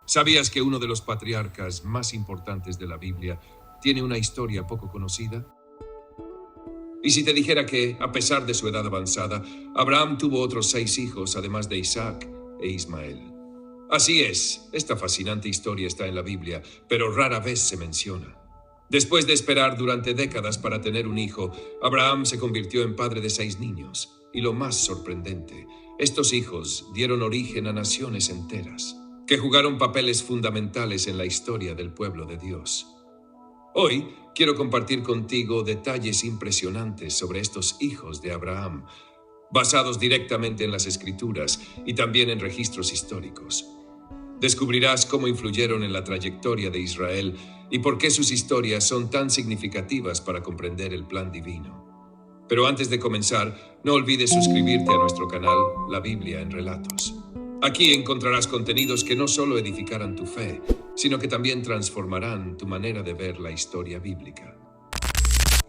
¿Sabías que uno de los patriarcas más importantes de la Biblia tiene una historia poco conocida? ¿Y si te dijera que, a pesar de su edad avanzada, Abraham tuvo otros 6 hijos, además de Isaac e Ismael? Así es, esta fascinante historia está en la Biblia, pero rara vez se menciona. Después de esperar durante décadas para tener un hijo, Abraham se convirtió en padre de 6 niños. Y lo más sorprendente, estos hijos dieron origen a naciones enteras, que jugaron papeles fundamentales en la historia del pueblo de Dios. Hoy quiero compartir contigo detalles impresionantes sobre estos hijos de Abraham, basados directamente en las Escrituras y también en registros históricos. Descubrirás cómo influyeron en la trayectoria de Israel y por qué sus historias son tan significativas para comprender el plan divino. Pero antes de comenzar, no olvides suscribirte a nuestro canal, La Biblia en Relatos. Aquí encontrarás contenidos que no solo edificarán tu fe, sino que también transformarán tu manera de ver la historia bíblica.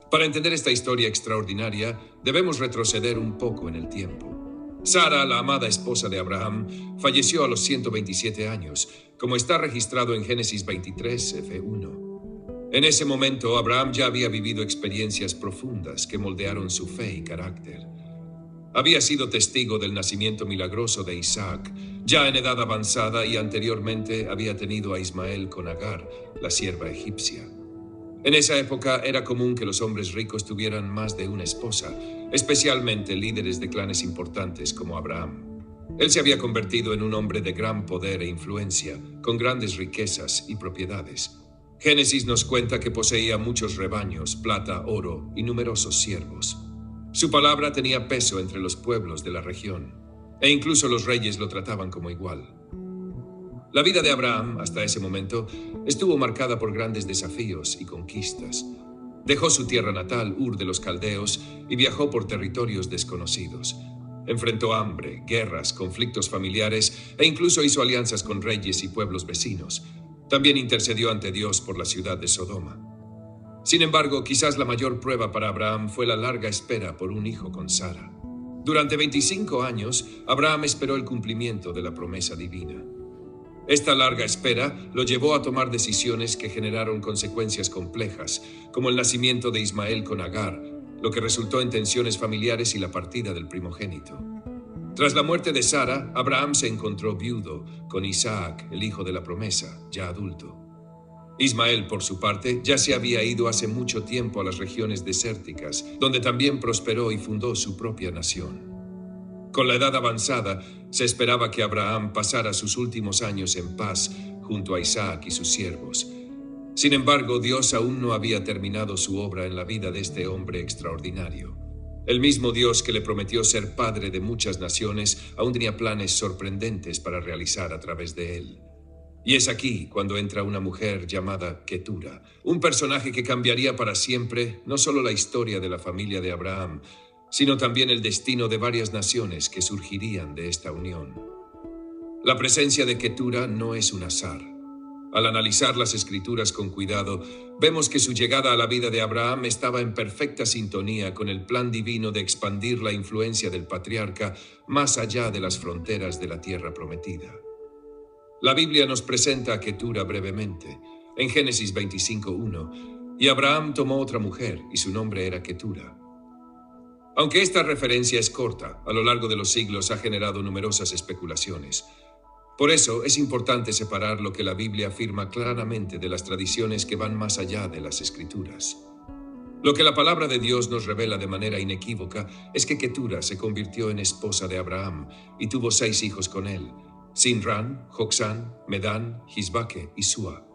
Para entender esta historia extraordinaria, debemos retroceder un poco en el tiempo. Sara, la amada esposa de Abraham, falleció a los 127 años, como está registrado en Génesis 23, F1. En ese momento, Abraham ya había vivido experiencias profundas que moldearon su fe y carácter. Había sido testigo del nacimiento milagroso de Isaac, ya en edad avanzada, y anteriormente había tenido a Ismael con Agar, la sierva egipcia. En esa época era común que los hombres ricos tuvieran más de una esposa, especialmente líderes de clanes importantes como Abraham. Él se había convertido en un hombre de gran poder e influencia, con grandes riquezas y propiedades. Génesis nos cuenta que poseía muchos rebaños, plata, oro y numerosos siervos. Su palabra tenía peso entre los pueblos de la región, e incluso los reyes lo trataban como igual. La vida de Abraham, hasta ese momento, estuvo marcada por grandes desafíos y conquistas. Dejó su tierra natal, Ur de los Caldeos, y viajó por territorios desconocidos. Enfrentó hambre, guerras, conflictos familiares e incluso hizo alianzas con reyes y pueblos vecinos. También intercedió ante Dios por la ciudad de Sodoma. Sin embargo, quizás la mayor prueba para Abraham fue la larga espera por un hijo con Sara. Durante 25 años, Abraham esperó el cumplimiento de la promesa divina. Esta larga espera lo llevó a tomar decisiones que generaron consecuencias complejas, como el nacimiento de Ismael con Agar, lo que resultó en tensiones familiares y la partida del primogénito. Tras la muerte de Sara, Abraham se encontró viudo con Isaac, el hijo de la promesa, ya adulto. Ismael, por su parte, ya se había ido hace mucho tiempo a las regiones desérticas, donde también prosperó y fundó su propia nación. Con la edad avanzada, se esperaba que Abraham pasara sus últimos años en paz junto a Isaac y sus siervos. Sin embargo, Dios aún no había terminado su obra en la vida de este hombre extraordinario. El mismo Dios que le prometió ser padre de muchas naciones aún tenía planes sorprendentes para realizar a través de él. Y es aquí cuando entra una mujer llamada Ketura, un personaje que cambiaría para siempre no solo la historia de la familia de Abraham, sino también el destino de varias naciones que surgirían de esta unión. La presencia de Ketura no es un azar. Al analizar las Escrituras con cuidado, vemos que su llegada a la vida de Abraham estaba en perfecta sintonía con el plan divino de expandir la influencia del patriarca más allá de las fronteras de la tierra prometida. La Biblia nos presenta a Ketura brevemente, en Génesis 25:1, y Abraham tomó otra mujer, y su nombre era Ketura. Aunque esta referencia es corta, a lo largo de los siglos ha generado numerosas especulaciones. Por eso es importante separar lo que la Biblia afirma claramente de las tradiciones que van más allá de las Escrituras. Lo que la palabra de Dios nos revela de manera inequívoca es que Ketura se convirtió en esposa de Abraham y tuvo 6 hijos con él: Sinran, Joksán, Medán, Gisbaque y Sua.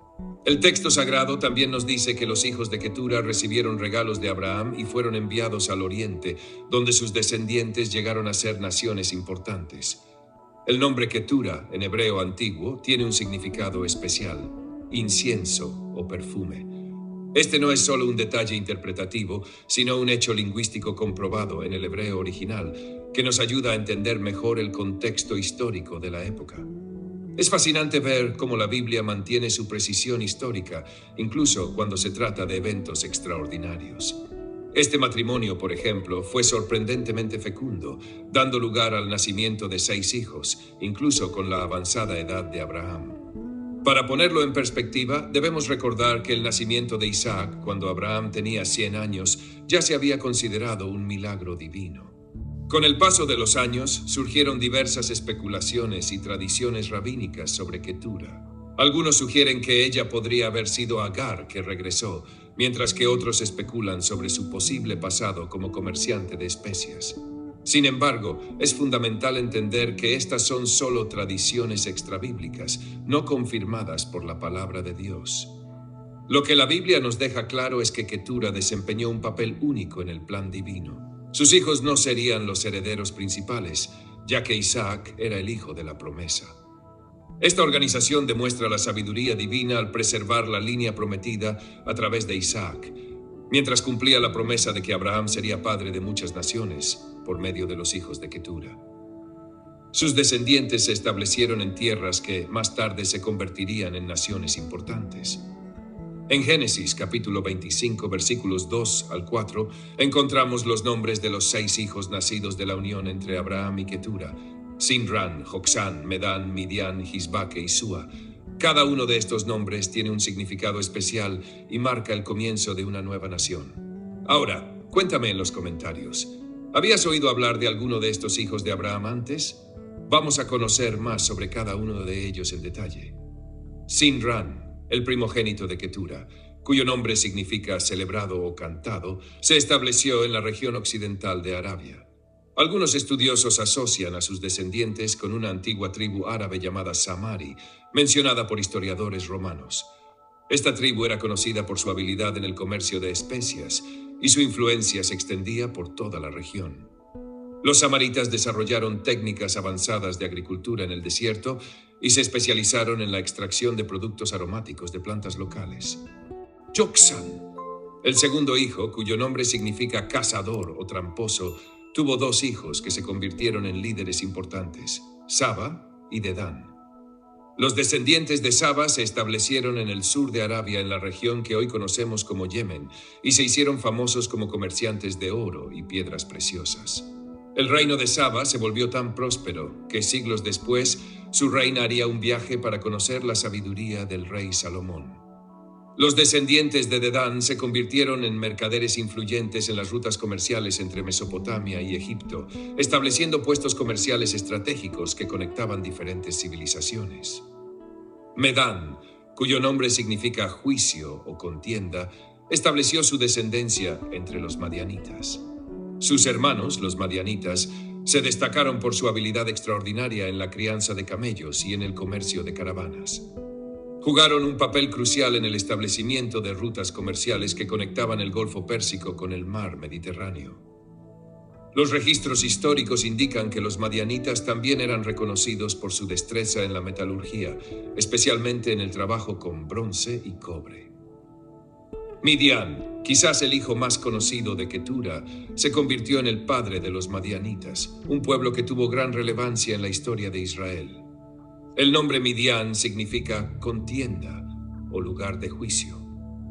El texto sagrado también nos dice que los hijos de Ketura recibieron regalos de Abraham y fueron enviados al oriente, donde sus descendientes llegaron a ser naciones importantes. El nombre Ketura, en hebreo antiguo, tiene un significado especial: incienso o perfume. Este no es solo un detalle interpretativo, sino un hecho lingüístico comprobado en el hebreo original, que nos ayuda a entender mejor el contexto histórico de la época. Es fascinante ver cómo la Biblia mantiene su precisión histórica, incluso cuando se trata de eventos extraordinarios. Este matrimonio, por ejemplo, fue sorprendentemente fecundo, dando lugar al nacimiento de 6 hijos, incluso con la avanzada edad de Abraham. Para ponerlo en perspectiva, debemos recordar que el nacimiento de Isaac, cuando Abraham tenía 100 años, ya se había considerado un milagro divino. Con el paso de los años, surgieron diversas especulaciones y tradiciones rabínicas sobre Ketura. Algunos sugieren que ella podría haber sido Agar, que regresó, mientras que otros especulan sobre su posible pasado como comerciante de especias. Sin embargo, es fundamental entender que estas son solo tradiciones extrabíblicas, no confirmadas por la palabra de Dios. Lo que la Biblia nos deja claro es que Ketura desempeñó un papel único en el plan divino. Sus hijos no serían los herederos principales, ya que Isaac era el hijo de la promesa. Esta organización demuestra la sabiduría divina al preservar la línea prometida a través de Isaac, mientras cumplía la promesa de que Abraham sería padre de muchas naciones por medio de los hijos de Ketura. Sus descendientes se establecieron en tierras que más tarde se convertirían en naciones importantes. En Génesis capítulo 25 versículos 2 al 4 encontramos los nombres de los 6 hijos nacidos de la unión entre Abraham y Ketura: Sinran, Joksán, Medán, Midian, Gisbaque y Súa. Cada uno de estos nombres tiene un significado especial y marca el comienzo de una nueva nación. Ahora, cuéntame en los comentarios, ¿habías oído hablar de alguno de estos hijos de Abraham antes? Vamos a conocer más sobre cada uno de ellos en detalle. Sinran, el primogénito de Ketura, cuyo nombre significa celebrado o cantado, se estableció en la región occidental de Arabia. Algunos estudiosos asocian a sus descendientes con una antigua tribu árabe llamada Samari, mencionada por historiadores romanos. Esta tribu era conocida por su habilidad en el comercio de especias y su influencia se extendía por toda la región. Los samaritas desarrollaron técnicas avanzadas de agricultura en el desierto y se especializaron en la extracción de productos aromáticos de plantas locales. Joksán, el segundo hijo, cuyo nombre significa cazador o tramposo, tuvo 2 hijos que se convirtieron en líderes importantes, Saba y Dedán. Los descendientes de Saba se establecieron en el sur de Arabia, en la región que hoy conocemos como Yemen, y se hicieron famosos como comerciantes de oro y piedras preciosas. El reino de Saba se volvió tan próspero que siglos después su reina haría un viaje para conocer la sabiduría del rey Salomón. Los descendientes de Dedán se convirtieron en mercaderes influyentes en las rutas comerciales entre Mesopotamia y Egipto, estableciendo puestos comerciales estratégicos que conectaban diferentes civilizaciones. Medán, cuyo nombre significa juicio o contienda, estableció su descendencia entre los madianitas. Sus hermanos, los madianitas, se destacaron por su habilidad extraordinaria en la crianza de camellos y en el comercio de caravanas. Jugaron un papel crucial en el establecimiento de rutas comerciales que conectaban el Golfo Pérsico con el mar Mediterráneo. Los registros históricos indican que los madianitas también eran reconocidos por su destreza en la metalurgia, especialmente en el trabajo con bronce y cobre. Midian, quizás el hijo más conocido de Ketura, se convirtió en el padre de los madianitas, un pueblo que tuvo gran relevancia en la historia de Israel. El nombre Midian significa contienda o lugar de juicio.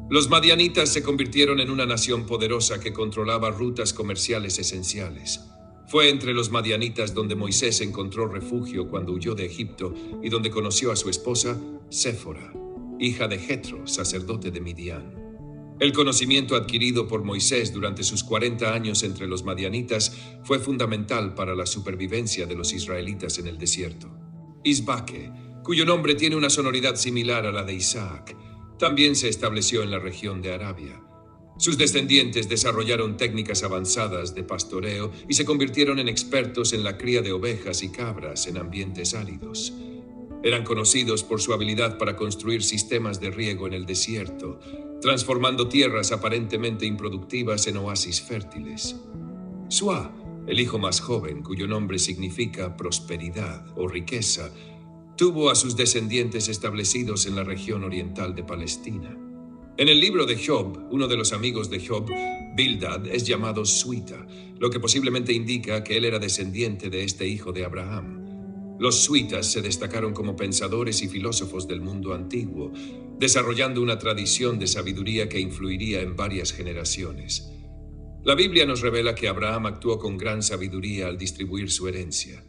Los madianitas se convirtieron en una nación poderosa que controlaba rutas comerciales esenciales. Fue entre los madianitas donde Moisés encontró refugio cuando huyó de Egipto y donde conoció a su esposa, Séfora, hija de Jetro, sacerdote de Midian. El conocimiento adquirido por Moisés durante sus 40 años entre los madianitas fue fundamental para la supervivencia de los israelitas en el desierto. Isbaque, cuyo nombre tiene una sonoridad similar a la de Isaac, también se estableció en la región de Arabia. Sus descendientes desarrollaron técnicas avanzadas de pastoreo y se convirtieron en expertos en la cría de ovejas y cabras en ambientes áridos. Eran conocidos por su habilidad para construir sistemas de riego en el desierto, transformando tierras aparentemente improductivas en oasis fértiles. Súa, el hijo más joven, cuyo nombre significa prosperidad o riqueza, tuvo a sus descendientes establecidos en la región oriental de Palestina. En el libro de Job, uno de los amigos de Job, Bildad, es llamado Suita, lo que posiblemente indica que él era descendiente de este hijo de Abraham. Los suitas se destacaron como pensadores y filósofos del mundo antiguo, desarrollando una tradición de sabiduría que influiría en varias generaciones. La Biblia nos revela que Abraham actuó con gran sabiduría al distribuir su herencia.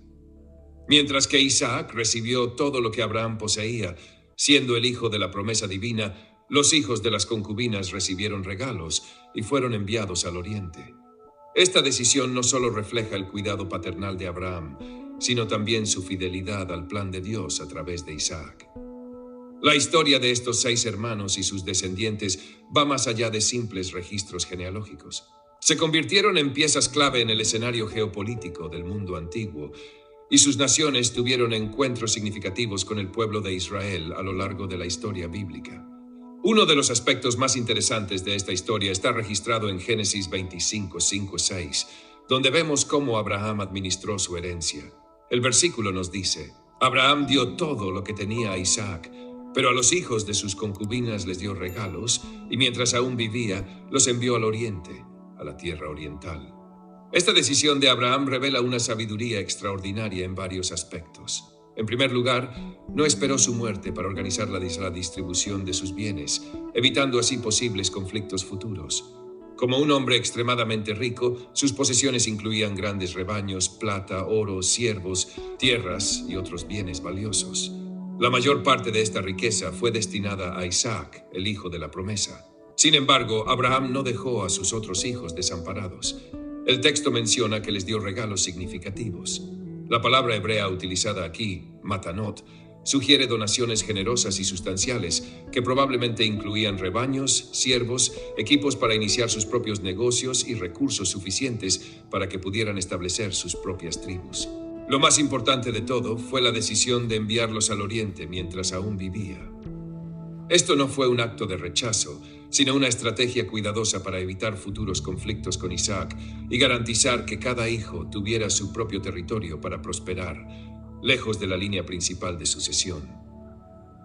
Mientras que Isaac recibió todo lo que Abraham poseía, Siendo el hijo de la promesa divina, los hijos de las concubinas recibieron regalos y fueron enviados al oriente. Esta decisión no solo refleja el cuidado paternal de Abraham, sino también su fidelidad al plan de Dios a través de Isaac. La historia de estos 6 hermanos y sus descendientes va más allá de simples registros genealógicos. Se convirtieron en piezas clave en el escenario geopolítico del mundo antiguo, y sus naciones tuvieron encuentros significativos con el pueblo de Israel a lo largo de la historia bíblica. Uno de los aspectos más interesantes de esta historia está registrado en Génesis 25, 5, 6, donde vemos cómo Abraham administró su herencia. El versículo nos dice: Abraham dio todo lo que tenía a Isaac, pero a los hijos de sus concubinas les dio regalos, y mientras aún vivía, los envió al oriente, a la tierra oriental. Esta decisión de Abraham revela una sabiduría extraordinaria en varios aspectos. En primer lugar, no esperó su muerte para organizar la distribución de sus bienes, evitando así posibles conflictos futuros. Como un hombre extremadamente rico, sus posesiones incluían grandes rebaños, plata, oro, siervos, tierras y otros bienes valiosos. La mayor parte de esta riqueza fue destinada a Isaac, el hijo de la promesa. Sin embargo, Abraham no dejó a sus otros hijos desamparados. El texto menciona que les dio regalos significativos. La palabra hebrea utilizada aquí, matanot, sugiere donaciones generosas y sustanciales que probablemente incluían rebaños, siervos, equipos para iniciar sus propios negocios y recursos suficientes para que pudieran establecer sus propias tribus. Lo más importante de todo fue la decisión de enviarlos al oriente mientras aún vivía. Esto no fue un acto de rechazo, sino una estrategia cuidadosa para evitar futuros conflictos con Isaac y garantizar que cada hijo tuviera su propio territorio para prosperar, lejos de la línea principal de sucesión.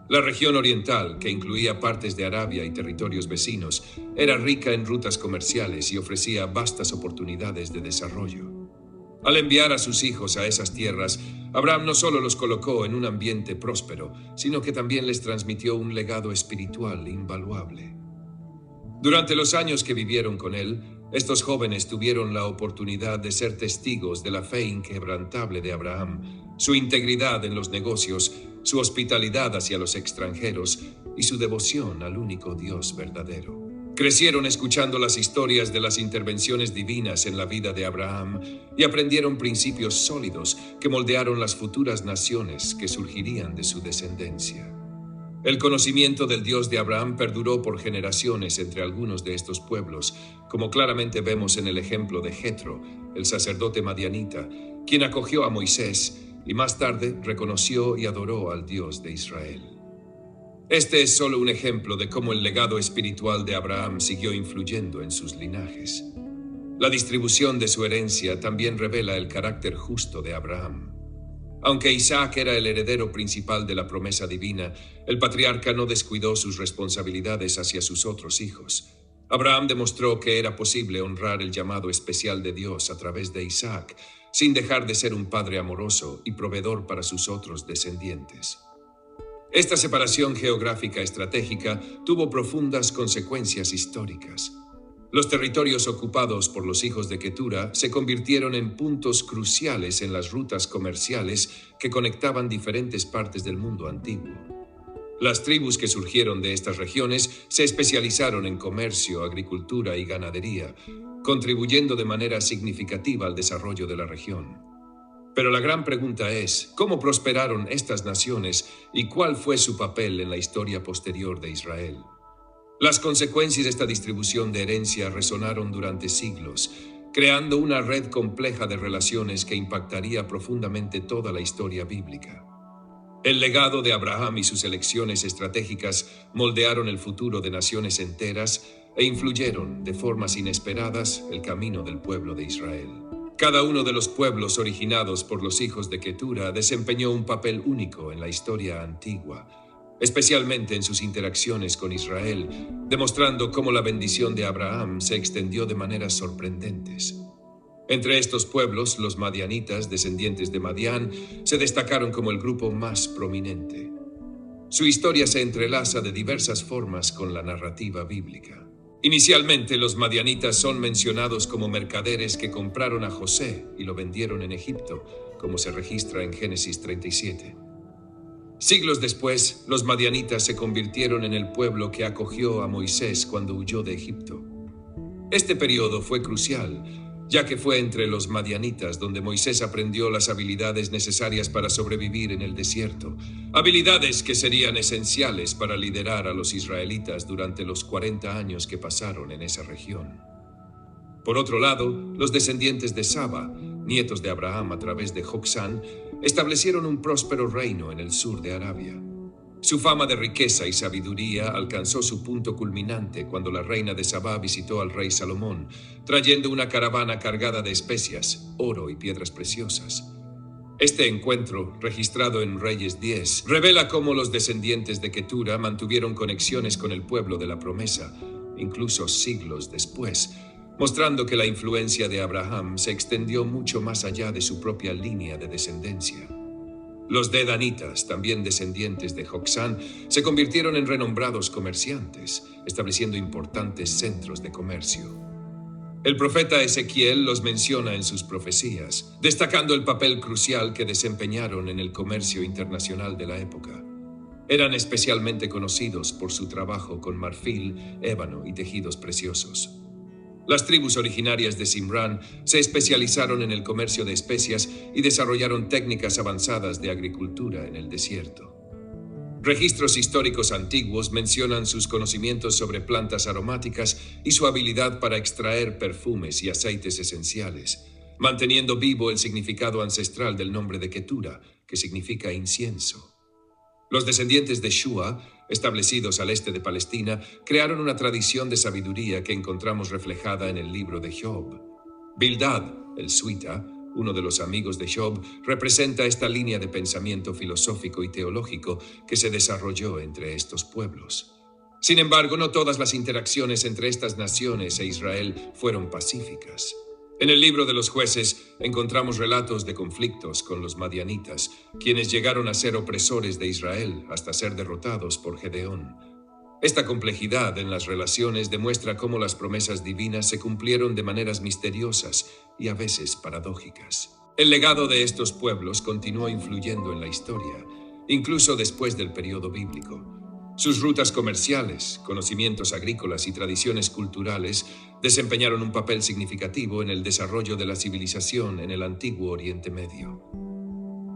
La región oriental, que incluía partes de Arabia y territorios vecinos, era rica en rutas comerciales y ofrecía vastas oportunidades de desarrollo. Al enviar a sus hijos a esas tierras, Abraham no solo los colocó en un ambiente próspero, sino que también les transmitió un legado espiritual invaluable. Durante los años que vivieron con él, estos jóvenes tuvieron la oportunidad de ser testigos de la fe inquebrantable de Abraham, su integridad en los negocios, su hospitalidad hacia los extranjeros y su devoción al único Dios verdadero. Crecieron escuchando las historias de las intervenciones divinas en la vida de Abraham y aprendieron principios sólidos que moldearon las futuras naciones que surgirían de su descendencia. El conocimiento del Dios de Abraham perduró por generaciones entre algunos de estos pueblos, como claramente vemos en el ejemplo de Jetro, el sacerdote madianita, quien acogió a Moisés y más tarde reconoció y adoró al Dios de Israel. Este es solo un ejemplo de cómo el legado espiritual de Abraham siguió influyendo en sus linajes. La distribución de su herencia también revela el carácter justo de Abraham. Aunque Isaac era el heredero principal de la promesa divina, el patriarca no descuidó sus responsabilidades hacia sus otros hijos. Abraham demostró que era posible honrar el llamado especial de Dios a través de Isaac, sin dejar de ser un padre amoroso y proveedor para sus otros descendientes. Esta separación geográfica estratégica tuvo profundas consecuencias históricas. Los territorios ocupados por los hijos de Ketura se convirtieron en puntos cruciales en las rutas comerciales que conectaban diferentes partes del mundo antiguo. Las tribus que surgieron de estas regiones se especializaron en comercio, agricultura y ganadería, contribuyendo de manera significativa al desarrollo de la región. Pero la gran pregunta es, ¿cómo prosperaron estas naciones y cuál fue su papel en la historia posterior de Israel? Las consecuencias de esta distribución de herencia resonaron durante siglos, creando una red compleja de relaciones que impactaría profundamente toda la historia bíblica. El legado de Abraham y sus elecciones estratégicas moldearon el futuro de naciones enteras e influyeron de formas inesperadas el camino del pueblo de Israel. Cada uno de los pueblos originados por los hijos de Ketura desempeñó un papel único en la historia antigua, especialmente en sus interacciones con Israel, demostrando cómo la bendición de Abraham se extendió de maneras sorprendentes. Entre estos pueblos, los madianitas, descendientes de Madián, se destacaron como el grupo más prominente. Su historia se entrelaza de diversas formas con la narrativa bíblica. Inicialmente, los madianitas son mencionados como mercaderes que compraron a José y lo vendieron en Egipto, como se registra en Génesis 37. Siglos después, los madianitas se convirtieron en el pueblo que acogió a Moisés cuando huyó de Egipto. Este periodo fue crucial, ya que fue entre los madianitas donde Moisés aprendió las habilidades necesarias para sobrevivir en el desierto, habilidades que serían esenciales para liderar a los israelitas durante los 40 años que pasaron en esa región. Por otro lado, los descendientes de Saba, nietos de Abraham a través de Joksán, establecieron un próspero reino en el sur de Arabia. Su fama de riqueza y sabiduría alcanzó su punto culminante cuando la reina de Sabá visitó al rey Salomón, trayendo una caravana cargada de especias, oro y piedras preciosas. Este encuentro, registrado en Reyes 10, revela cómo los descendientes de Ketura mantuvieron conexiones con el pueblo de la promesa, incluso siglos después, mostrando que la influencia de Abraham se extendió mucho más allá de su propia línea de descendencia. Los dedanitas, también descendientes de Joksán, se convirtieron en renombrados comerciantes, estableciendo importantes centros de comercio. El profeta Ezequiel los menciona en sus profecías, destacando el papel crucial que desempeñaron en el comercio internacional de la época. Eran especialmente conocidos por su trabajo con marfil, ébano y tejidos preciosos. Las tribus originarias de Simrán se especializaron en el comercio de especias y desarrollaron técnicas avanzadas de agricultura en el desierto. Registros históricos antiguos mencionan sus conocimientos sobre plantas aromáticas y su habilidad para extraer perfumes y aceites esenciales, manteniendo vivo el significado ancestral del nombre de Ketura, que significa incienso. Los descendientes de Shua, establecidos al este de Palestina, crearon una tradición de sabiduría que encontramos reflejada en el libro de Job. Bildad, el suita, uno de los amigos de Job, representa esta línea de pensamiento filosófico y teológico que se desarrolló entre estos pueblos. Sin embargo, no todas las interacciones entre estas naciones e Israel fueron pacíficas. En el libro de los jueces encontramos relatos de conflictos con los madianitas, quienes llegaron a ser opresores de Israel hasta ser derrotados por Gedeón. Esta complejidad en las relaciones demuestra cómo las promesas divinas se cumplieron de maneras misteriosas y a veces paradójicas. El legado de estos pueblos continuó influyendo en la historia, incluso después del periodo bíblico. Sus rutas comerciales, conocimientos agrícolas y tradiciones culturales desempeñaron un papel significativo en el desarrollo de la civilización en el antiguo Oriente Medio.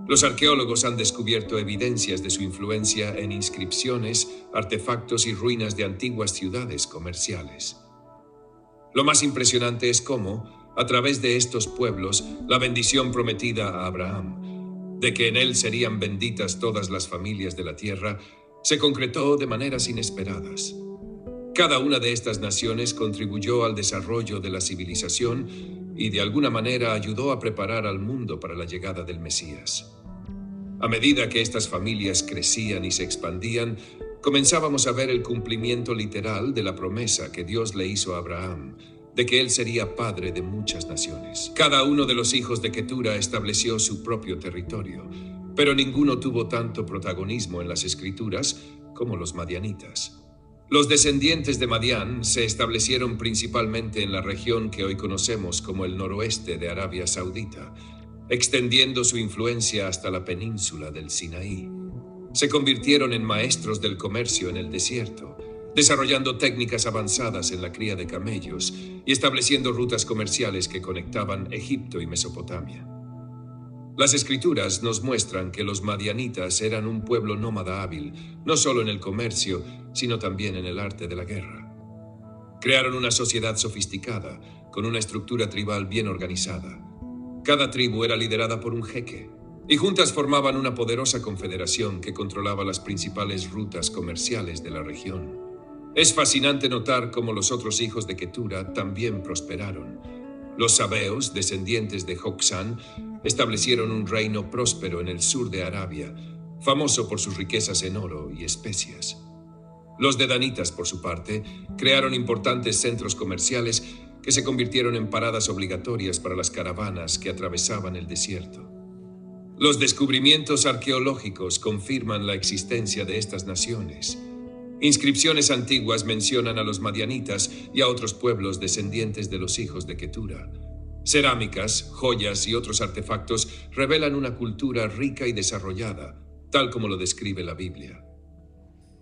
Los arqueólogos han descubierto evidencias de su influencia en inscripciones, artefactos y ruinas de antiguas ciudades comerciales. Lo más impresionante es cómo, a través de estos pueblos, la bendición prometida a Abraham, de que en él serían benditas todas las familias de la tierra, se concretó de maneras inesperadas. Cada una de estas naciones contribuyó al desarrollo de la civilización y de alguna manera ayudó a preparar al mundo para la llegada del Mesías. A medida que estas familias crecían y se expandían, comenzábamos a ver el cumplimiento literal de la promesa que Dios le hizo a Abraham, de que él sería padre de muchas naciones. Cada uno de los hijos de Ketura estableció su propio territorio, pero ninguno tuvo tanto protagonismo en las escrituras como los madianitas. Los descendientes de Madián se establecieron principalmente en la región que hoy conocemos como el noroeste de Arabia Saudita, extendiendo su influencia hasta la península del Sinaí. Se convirtieron en maestros del comercio en el desierto, desarrollando técnicas avanzadas en la cría de camellos y estableciendo rutas comerciales que conectaban Egipto y Mesopotamia. Las escrituras nos muestran que los madianitas eran un pueblo nómada hábil, no solo en el comercio, sino también en el arte de la guerra. Crearon una sociedad sofisticada, con una estructura tribal bien organizada. Cada tribu era liderada por un jeque, y juntas formaban una poderosa confederación que controlaba las principales rutas comerciales de la región. Es fascinante notar cómo los otros hijos de Ketura también prosperaron. Los sabeos, descendientes de Joksán, establecieron un reino próspero en el sur de Arabia, famoso por sus riquezas en oro y especias. Los dedanitas, por su parte, crearon importantes centros comerciales que se convirtieron en paradas obligatorias para las caravanas que atravesaban el desierto. Los descubrimientos arqueológicos confirman la existencia de estas naciones. Inscripciones antiguas mencionan a los madianitas y a otros pueblos descendientes de los hijos de Ketura. Cerámicas, joyas y otros artefactos revelan una cultura rica y desarrollada, tal como lo describe la Biblia.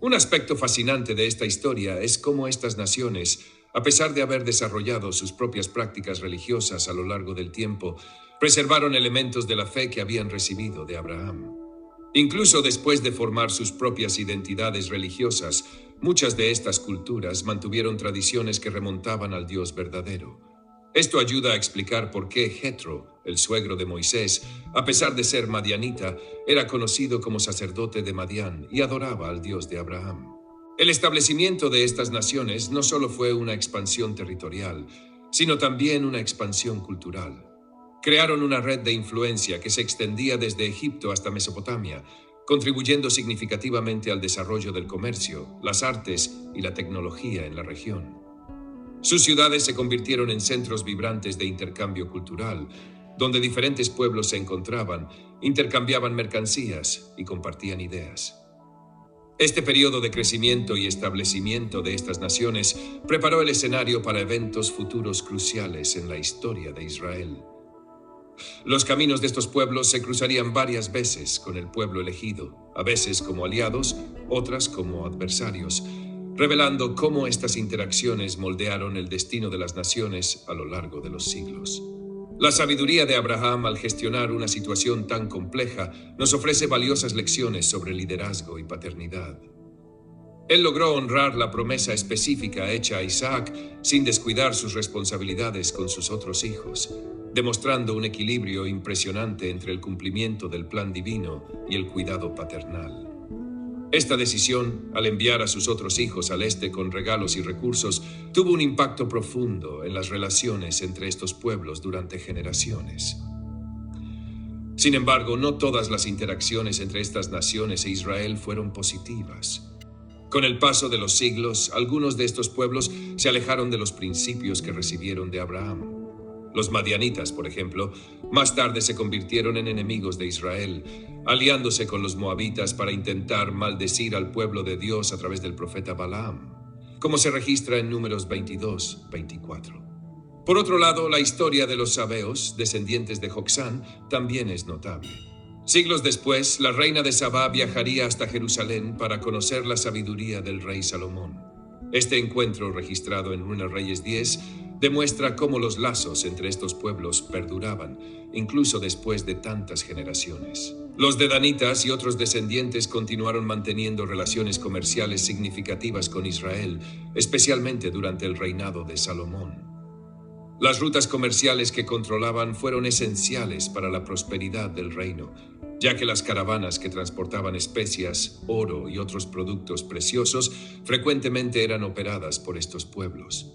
Un aspecto fascinante de esta historia es cómo estas naciones, a pesar de haber desarrollado sus propias prácticas religiosas a lo largo del tiempo, preservaron elementos de la fe que habían recibido de Abraham. Incluso después de formar sus propias identidades religiosas, muchas de estas culturas mantuvieron tradiciones que remontaban al Dios verdadero. Esto ayuda a explicar por qué Jetro, el suegro de Moisés, a pesar de ser madianita, era conocido como sacerdote de Madián y adoraba al Dios de Abraham. El establecimiento de estas naciones no solo fue una expansión territorial, sino también una expansión cultural. Crearon una red de influencia que se extendía desde Egipto hasta Mesopotamia, contribuyendo significativamente al desarrollo del comercio, las artes y la tecnología en la región. Sus ciudades se convirtieron en centros vibrantes de intercambio cultural, donde diferentes pueblos se encontraban, intercambiaban mercancías y compartían ideas. Este periodo de crecimiento y establecimiento de estas naciones preparó el escenario para eventos futuros cruciales en la historia de Israel. Los caminos de estos pueblos se cruzarían varias veces con el pueblo elegido, a veces como aliados, otras como adversarios, revelando cómo estas interacciones moldearon el destino de las naciones a lo largo de los siglos. La sabiduría de Abraham al gestionar una situación tan compleja nos ofrece valiosas lecciones sobre liderazgo y paternidad. Él logró honrar la promesa específica hecha a Isaac sin descuidar sus responsabilidades con sus otros hijos, demostrando un equilibrio impresionante entre el cumplimiento del plan divino y el cuidado paternal. Esta decisión, al enviar a sus otros hijos al este con regalos y recursos, tuvo un impacto profundo en las relaciones entre estos pueblos durante generaciones. Sin embargo, no todas las interacciones entre estas naciones e Israel fueron positivas. Con el paso de los siglos, algunos de estos pueblos se alejaron de los principios que recibieron de Abraham. Los madianitas, por ejemplo, más tarde se convirtieron en enemigos de Israel, aliándose con los moabitas para intentar maldecir al pueblo de Dios a través del profeta Balaam, como se registra en Números 22-24. Por otro lado, la historia de los sabeos, descendientes de Jocsán, también es notable. Siglos después, la reina de Sabá viajaría hasta Jerusalén para conocer la sabiduría del rey Salomón. Este encuentro, registrado en 1 Reyes 10, demuestra cómo los lazos entre estos pueblos perduraban, incluso después de tantas generaciones. Los dedanitas y otros descendientes continuaron manteniendo relaciones comerciales significativas con Israel, especialmente durante el reinado de Salomón. Las rutas comerciales que controlaban fueron esenciales para la prosperidad del reino, ya que las caravanas que transportaban especias, oro y otros productos preciosos frecuentemente eran operadas por estos pueblos.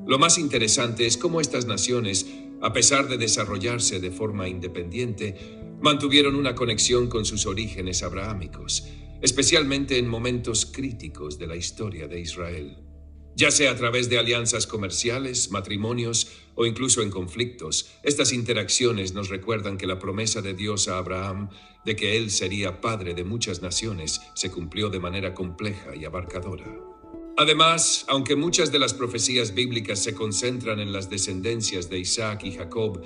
Lo más interesante es cómo estas naciones, a pesar de desarrollarse de forma independiente, mantuvieron una conexión con sus orígenes abrahámicos, especialmente en momentos críticos de la historia de Israel. Ya sea a través de alianzas comerciales, matrimonios o incluso en conflictos, estas interacciones nos recuerdan que la promesa de Dios a Abraham de que él sería padre de muchas naciones se cumplió de manera compleja y abarcadora. Además, aunque muchas de las profecías bíblicas se concentran en las descendencias de Isaac y Jacob,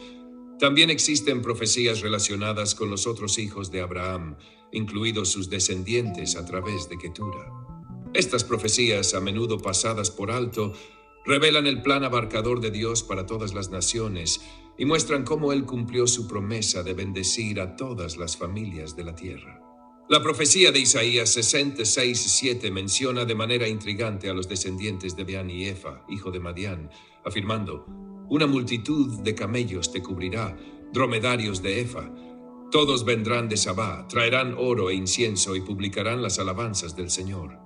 también existen profecías relacionadas con los otros hijos de Abraham, incluidos sus descendientes a través de Ketura. Estas profecías, a menudo pasadas por alto, revelan el plan abarcador de Dios para todas las naciones y muestran cómo Él cumplió su promesa de bendecir a todas las familias de la tierra. La profecía de Isaías 66:7 menciona de manera intrigante a los descendientes de Beán y Efa, hijo de Madián, afirmando: «Una multitud de camellos te cubrirá, dromedarios de Efa. Todos vendrán de Sabá, traerán oro e incienso y publicarán las alabanzas del Señor».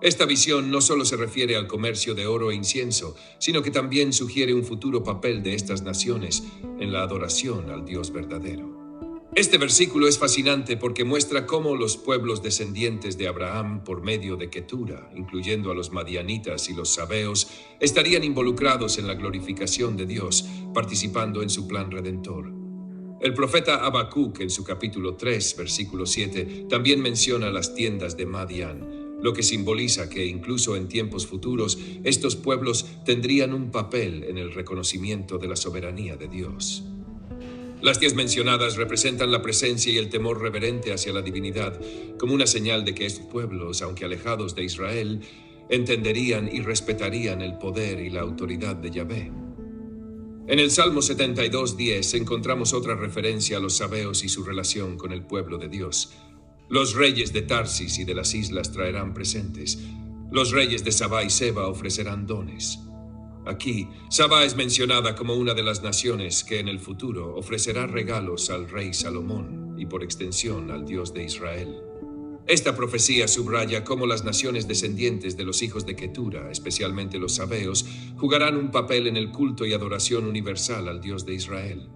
Esta visión no solo se refiere al comercio de oro e incienso, sino que también sugiere un futuro papel de estas naciones en la adoración al Dios verdadero. Este versículo es fascinante porque muestra cómo los pueblos descendientes de Abraham por medio de Ketura, incluyendo a los madianitas y los sabeos, estarían involucrados en la glorificación de Dios, participando en su plan redentor. El profeta Habacuc, en su capítulo 3, versículo 7, también menciona las tiendas de Madián, lo que simboliza que incluso en tiempos futuros estos pueblos tendrían un papel en el reconocimiento de la soberanía de Dios. Las 10 mencionadas representan la presencia y el temor reverente hacia la divinidad, como una señal de que estos pueblos, aunque alejados de Israel, entenderían y respetarían el poder y la autoridad de Yahvé. En el Salmo 72:10 encontramos otra referencia a los sabeos y su relación con el pueblo de Dios. Los reyes de Tarsis y de las islas traerán presentes. Los reyes de Sabá y Seba ofrecerán dones. Aquí, Sabá es mencionada como una de las naciones que en el futuro ofrecerá regalos al rey Salomón y por extensión al Dios de Israel. Esta profecía subraya cómo las naciones descendientes de los hijos de Ketura, especialmente los sabeos, jugarán un papel en el culto y adoración universal al Dios de Israel.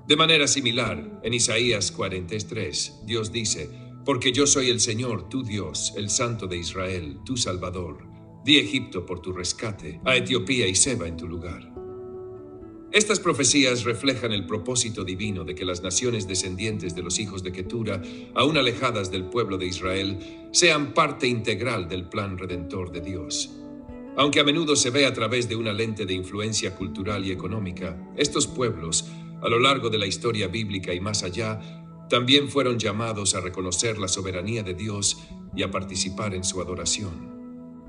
De manera similar, en Isaías 43, Dios dice: «Porque yo soy el Señor, tu Dios, el Santo de Israel, tu Salvador. Di Egipto por tu rescate, a Etiopía y Seba en tu lugar». Estas profecías reflejan el propósito divino de que las naciones descendientes de los hijos de Ketura, aún alejadas del pueblo de Israel, sean parte integral del plan redentor de Dios. Aunque a menudo se ve a través de una lente de influencia cultural y económica, estos pueblos, a lo largo de la historia bíblica y más allá, también fueron llamados a reconocer la soberanía de Dios y a participar en su adoración.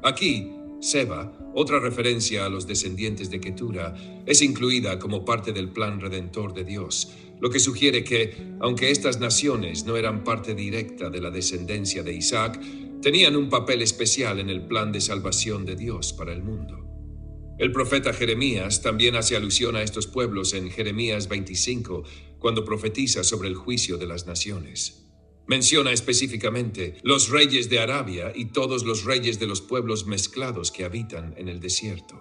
Aquí, Seba, otra referencia a los descendientes de Ketura, es incluida como parte del plan redentor de Dios, lo que sugiere que, aunque estas naciones no eran parte directa de la descendencia de Isaac, tenían un papel especial en el plan de salvación de Dios para el mundo. El profeta Jeremías también hace alusión a estos pueblos en Jeremías 25, cuando profetiza sobre el juicio de las naciones. Menciona específicamente los reyes de Arabia y todos los reyes de los pueblos mezclados que habitan en el desierto.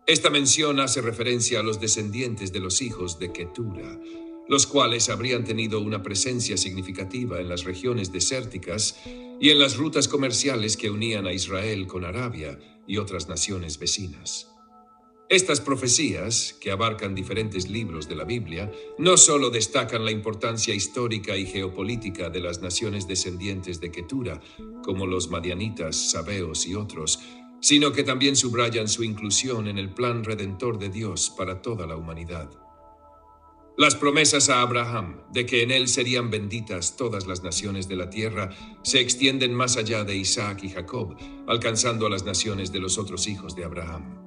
Esta mención hace referencia a los descendientes de los hijos de Ketura, los cuales habrían tenido una presencia significativa en las regiones desérticas y en las rutas comerciales que unían a Israel con Arabia y otras naciones vecinas. Estas profecías, que abarcan diferentes libros de la Biblia, no solo destacan la importancia histórica y geopolítica de las naciones descendientes de Ketura, como los madianitas, sabeos y otros, sino que también subrayan su inclusión en el plan redentor de Dios para toda la humanidad. Las promesas a Abraham de que en él serían benditas todas las naciones de la tierra se extienden más allá de Isaac y Jacob, alcanzando a las naciones de los otros hijos de Abraham.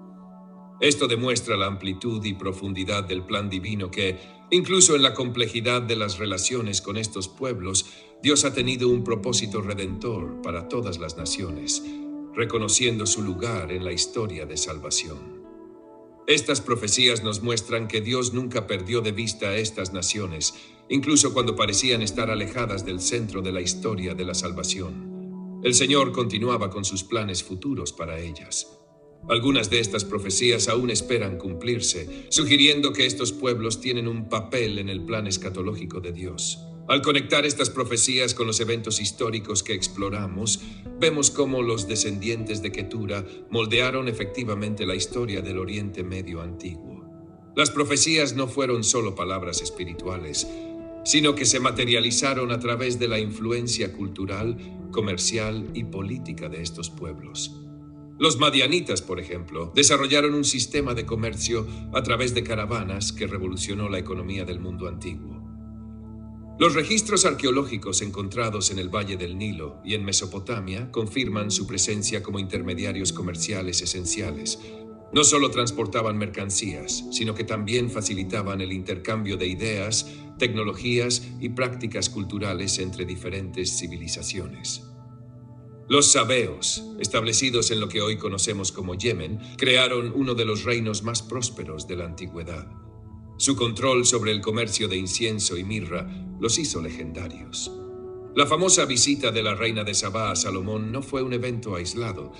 Esto demuestra la amplitud y profundidad del plan divino que, incluso en la complejidad de las relaciones con estos pueblos, Dios ha tenido un propósito redentor para todas las naciones, reconociendo su lugar en la historia de salvación. Estas profecías nos muestran que Dios nunca perdió de vista a estas naciones, incluso cuando parecían estar alejadas del centro de la historia de la salvación. El Señor continuaba con sus planes futuros para ellas. Algunas de estas profecías aún esperan cumplirse, sugiriendo que estos pueblos tienen un papel en el plan escatológico de Dios. Al conectar estas profecías con los eventos históricos que exploramos, vemos cómo los descendientes de Ketura moldearon efectivamente la historia del Oriente Medio antiguo. Las profecías no fueron solo palabras espirituales, sino que se materializaron a través de la influencia cultural, comercial y política de estos pueblos. Los madianitas, por ejemplo, desarrollaron un sistema de comercio a través de caravanas que revolucionó la economía del mundo antiguo. Los registros arqueológicos encontrados en el Valle del Nilo y en Mesopotamia confirman su presencia como intermediarios comerciales esenciales. No solo transportaban mercancías, sino que también facilitaban el intercambio de ideas, tecnologías y prácticas culturales entre diferentes civilizaciones. Los sabeos, establecidos en lo que hoy conocemos como Yemen, crearon uno de los reinos más prósperos de la antigüedad. Su control sobre el comercio de incienso y mirra los hizo legendarios. La famosa visita de la reina de Sabá a Salomón no fue un evento aislado,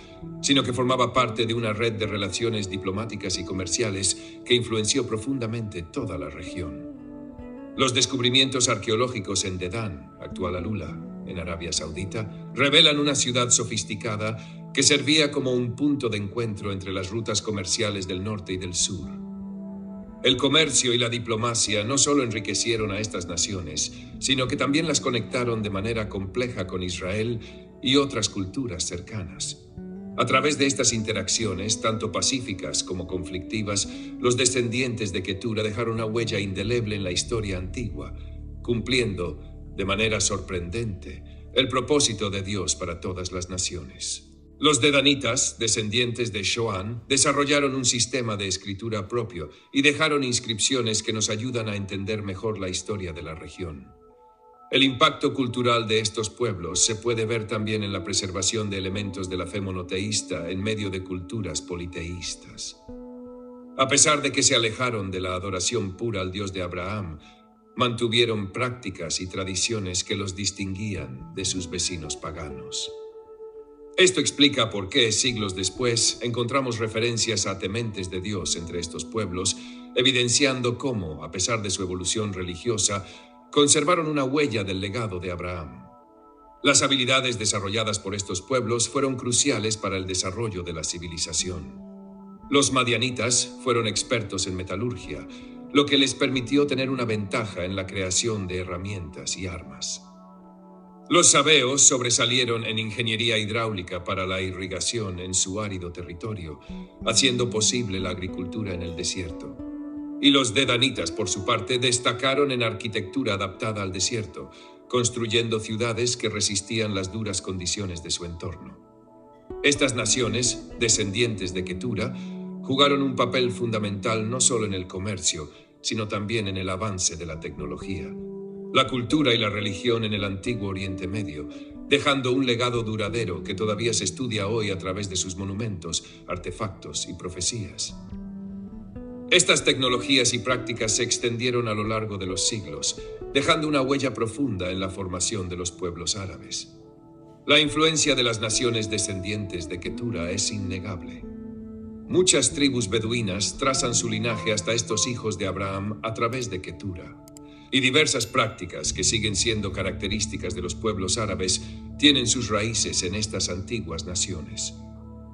sino que formaba parte de una red de relaciones diplomáticas y comerciales que influenció profundamente toda la región. Los descubrimientos arqueológicos en Dedán, actual Alula, en Arabia Saudita, revelan una ciudad sofisticada que servía como un punto de encuentro entre las rutas comerciales del norte y del sur. El comercio y la diplomacia no solo enriquecieron a estas naciones, sino que también las conectaron de manera compleja con Israel y otras culturas cercanas. A través de estas interacciones, tanto pacíficas como conflictivas, los descendientes de Ketura dejaron una huella indeleble en la historia antigua, cumpliendo, de manera sorprendente, el propósito de Dios para todas las naciones. Los dedanitas, descendientes de Shoan, desarrollaron un sistema de escritura propio y dejaron inscripciones que nos ayudan a entender mejor la historia de la región. El impacto cultural de estos pueblos se puede ver también en la preservación de elementos de la fe monoteísta en medio de culturas politeístas. A pesar de que se alejaron de la adoración pura al Dios de Abraham, mantuvieron prácticas y tradiciones que los distinguían de sus vecinos paganos. Esto explica por qué, siglos después, encontramos referencias a tementes de Dios entre estos pueblos, evidenciando cómo, a pesar de su evolución religiosa, conservaron una huella del legado de Abraham. Las habilidades desarrolladas por estos pueblos fueron cruciales para el desarrollo de la civilización. Los madianitas fueron expertos en metalurgia, lo que les permitió tener una ventaja en la creación de herramientas y armas. Los sabeos sobresalieron en ingeniería hidráulica para la irrigación en su árido territorio, haciendo posible la agricultura en el desierto. Y los dedanitas, por su parte, destacaron en arquitectura adaptada al desierto, construyendo ciudades que resistían las duras condiciones de su entorno. Estas naciones, descendientes de Ketura, jugaron un papel fundamental no solo en el comercio, sino también en el avance de la tecnología, la cultura y la religión en el antiguo Oriente Medio, dejando un legado duradero que todavía se estudia hoy a través de sus monumentos, artefactos y profecías. Estas tecnologías y prácticas se extendieron a lo largo de los siglos, dejando una huella profunda en la formación de los pueblos árabes. La influencia de las naciones descendientes de Ketura es innegable. Muchas tribus beduinas trazan su linaje hasta estos hijos de Abraham a través de Ketura. Y diversas prácticas que siguen siendo características de los pueblos árabes tienen sus raíces en estas antiguas naciones.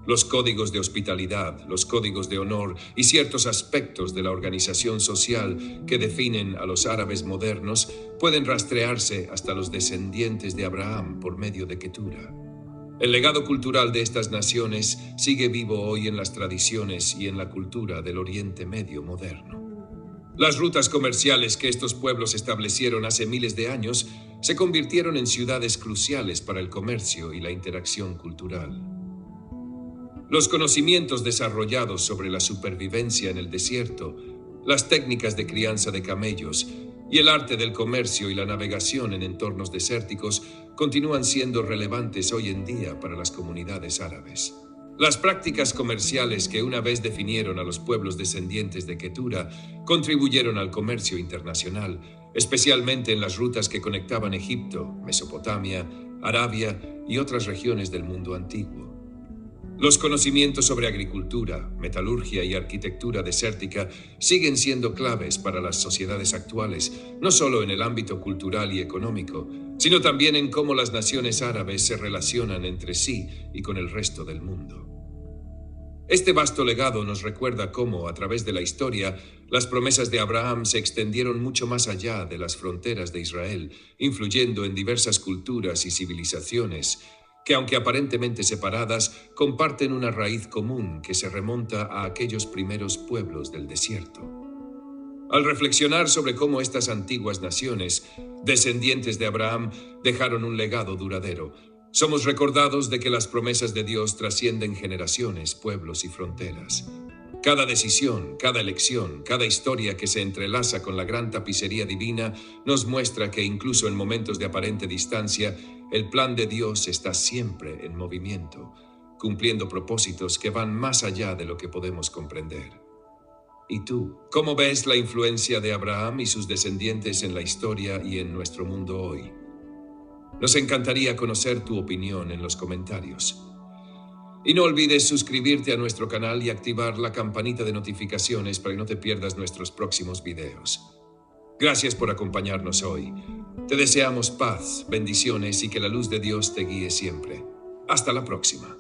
Los códigos de hospitalidad, los códigos de honor y ciertos aspectos de la organización social que definen a los árabes modernos pueden rastrearse hasta los descendientes de Abraham por medio de Ketura. El legado cultural de estas naciones sigue vivo hoy en las tradiciones y en la cultura del Oriente Medio moderno. Las rutas comerciales que estos pueblos establecieron hace miles de años se convirtieron en ciudades cruciales para el comercio y la interacción cultural. Los conocimientos desarrollados sobre la supervivencia en el desierto, las técnicas de crianza de camellos y el arte del comercio y la navegación en entornos desérticos continúan siendo relevantes hoy en día para las comunidades árabes. Las prácticas comerciales que una vez definieron a los pueblos descendientes de Ketura contribuyeron al comercio internacional, especialmente en las rutas que conectaban Egipto, Mesopotamia, Arabia y otras regiones del mundo antiguo. Los conocimientos sobre agricultura, metalurgia y arquitectura desértica siguen siendo claves para las sociedades actuales, no solo en el ámbito cultural y económico, sino también en cómo las naciones árabes se relacionan entre sí y con el resto del mundo. Este vasto legado nos recuerda cómo, a través de la historia, las promesas de Abraham se extendieron mucho más allá de las fronteras de Israel, influyendo en diversas culturas y civilizaciones, que aunque aparentemente separadas, comparten una raíz común que se remonta a aquellos primeros pueblos del desierto. Al reflexionar sobre cómo estas antiguas naciones, descendientes de Abraham, dejaron un legado duradero, somos recordados de que las promesas de Dios trascienden generaciones, pueblos y fronteras. Cada decisión, cada elección, cada historia que se entrelaza con la gran tapicería divina nos muestra que incluso en momentos de aparente distancia, el plan de Dios está siempre en movimiento, cumpliendo propósitos que van más allá de lo que podemos comprender. ¿Y tú? ¿Cómo ves la influencia de Abraham y sus descendientes en la historia y en nuestro mundo hoy? Nos encantaría conocer tu opinión en los comentarios. Y no olvides suscribirte a nuestro canal y activar la campanita de notificaciones para que no te pierdas nuestros próximos videos. Gracias por acompañarnos hoy. Te deseamos paz, bendiciones y que la luz de Dios te guíe siempre. Hasta la próxima.